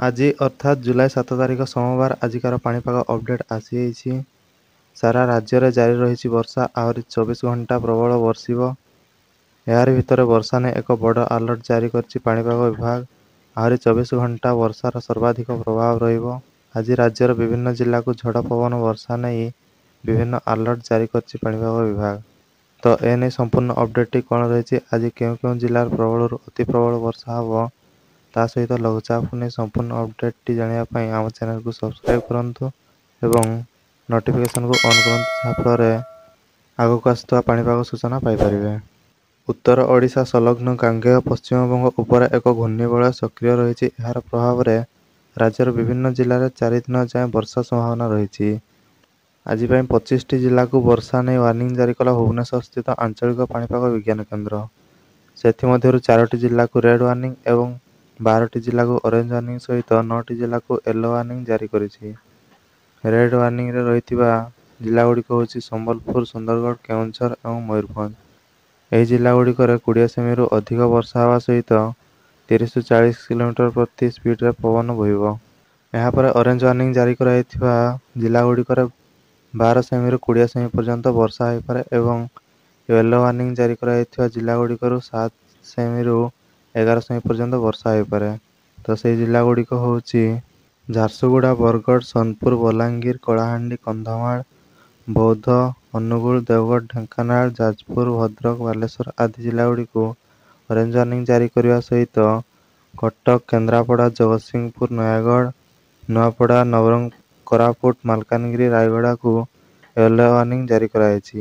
ଆଜି ଅର୍ଥାତ୍ ଜୁଲାଇ 7 ତାରିଖ ସୋମବାର ଆଜିକାର ପାଣିପାଗ ଅପଡେଟ୍ ଆସିଯାଇଛି। ସାରା ରାଜ୍ୟରେ ଜାରି ରହିଛି ବର୍ଷା। ଆହୁରି 24 ଘଣ୍ଟା ପ୍ରବଳ ବର୍ଷିବ। ଏହାରି ଭିତରେ ବର୍ଷା ନେଇ ଏକ ବଡ଼ ଆଲର୍ଟ ଜାରି କରିଛି ପାଣିପାଗ ବିଭାଗ। ଆହୁରି 24 ଘଣ୍ଟା ବର୍ଷାର ସର୍ବାଧିକ ପ୍ରଭାବ ରହିବ। ଆଜି ରାଜ୍ୟର ବିଭିନ୍ନ ଜିଲ୍ଲାକୁ ଝଡ଼ ପବନ ବର୍ଷା ନେଇ ବିଭିନ୍ନ ଆଲର୍ଟ ଜାରି କରିଛି ପାଣିପାଗ ବିଭାଗ। ତ ଏନେଇ ସମ୍ପୂର୍ଣ୍ଣ ଅପଡେଟ୍ଟି କ'ଣ ରହିଛି, ଆଜି କେଉଁ କେଉଁ ଜିଲ୍ଲାରେ ପ୍ରବଳରୁ ଅତି ପ୍ରବଳ ବର୍ଷା ହେବ, ତା ସହିତ ଲଘୁଚାପକୁ ନେଇ ସମ୍ପୂର୍ଣ୍ଣ ଅପଡେଟ୍ଟି ଜାଣିବା ପାଇଁ ଆମ ଚ୍ୟାନେଲକୁ ସବସ୍କ୍ରାଇବ୍ କରନ୍ତୁ ଏବଂ ନୋଟିଫିକେସନକୁ ଅନ୍ କରନ୍ତୁ, ଯାହାଫଳରେ ଆଗକୁ ଆସୁଥିବା ପାଣିପାଗ ସୂଚନା ପାଇପାରିବେ। ଉତ୍ତର ଓଡ଼ିଶା ସଂଲଗ୍ନ ଗାଙ୍ଗେୟ ପଶ୍ଚିମବଙ୍ଗ ଉପରେ ଏକ ଘୂର୍ଣ୍ଣିବଳୟ ସକ୍ରିୟ ରହିଛି। ଏହାର ପ୍ରଭାବରେ ରାଜ୍ୟର ବିଭିନ୍ନ ଜିଲ୍ଲାରେ 4 ଦିନ ଯାଏଁ ବର୍ଷା ସମ୍ଭାବନା ରହିଛି। ଆଜି ପାଇଁ 25ଟି ଜିଲ୍ଲାକୁ ବର୍ଷା ନେଇ ୱାର୍ଣ୍ଣିଂ ଜାରି କଲା ଭୁବନେଶ୍ୱର ସ୍ଥିତ ଆଞ୍ଚଳିକ ପାଣିପାଗ ବିଜ୍ଞାନ କେନ୍ଦ୍ର। ସେଥିମଧ୍ୟରୁ 4ଟି ଜିଲ୍ଲାକୁ ରେଡ୍ ୱାର୍ଣ୍ଣିଂ ଏବଂ 12ଟି ଜିଲ୍ଲାକୁ ଅରେଞ୍ଜ ୱାର୍ଣ୍ଣିଂ ସହିତ 9ଟି ଜିଲ୍ଲାକୁ ୟେଲୋ ୱାର୍ଣ୍ଣିଂ ଜାରି କରିଛି। ରେଡ୍ ୱାର୍ଣ୍ଣିଂରେ ରହିଥିବା ଜିଲ୍ଲାଗୁଡ଼ିକ ହେଉଛି ସମ୍ବଲପୁର, ସୁନ୍ଦରଗଡ଼, କେଉଁଝର ଏବଂ ମୟୂରଭଞ୍ଜ। ଏହି ଜିଲ୍ଲାଗୁଡ଼ିକରେ 20 ସେମିରୁ ଅଧିକ ବର୍ଷା ହେବା ସହିତ 30ରୁ 40 କିଲୋମିଟର ପ୍ରତି ସ୍ପିଡରେ ପବନ ବୋହିବ। ଏହାପରେ ଅରେଞ୍ଜ ୱାର୍ଣ୍ଣିଂ ଜାରି କରାଯାଇଥିବା ଜିଲ୍ଲାଗୁଡ଼ିକରେ 12 ସେମିରୁ 20 ସେମି ପର୍ଯ୍ୟନ୍ତ ବର୍ଷା ହୋଇପାରେ ଏବଂ ୟେଲୋ ୱାର୍ଣ୍ଣିଂ ଜାରି କରାଯାଇଥିବା ଜିଲ୍ଲାଗୁଡ଼ିକରୁ 7 ସେମିରୁ 11 ସେମି ପର୍ଯ୍ୟନ୍ତ ବର୍ଷା ହୋଇପାରେ। ତ ସେହି ଜିଲ୍ଲାଗୁଡ଼ିକ ହେଉଛି ଝାରସୁଗୁଡ଼ା, ବରଗଡ଼, ସୋନପୁର, ବଲାଙ୍ଗୀର, କଳାହାଣ୍ଡି, କନ୍ଧମାଳ, ବୌଦ୍ଧ, ଅନୁଗୁଳ, ଦେଓଗଡ଼, ଢେଙ୍କାନାଳ, ଯାଜପୁର, ଭଦ୍ରକ, ବାଲେଶ୍ୱର ଆଦି ଜିଲ୍ଲାଗୁଡ଼ିକୁ ଅରେଞ୍ଜ ୱାର୍ଣ୍ଣିଂ ଜାରି କରିବା ସହିତ କଟକ, କେନ୍ଦ୍ରାପଡ଼ା, ଜଗତସିଂହପୁର, ନୟାଗଡ଼, ନୂଆପଡ଼ା, ନବରଙ୍ଗପୁର, କୋରାପୁଟ, ମାଲକାନଗିରି, ରାୟଗଡ଼ାକୁ ୟେଲୋ ୱାର୍ଣ୍ଣିଂ ଜାରି କରାଯାଇଛି।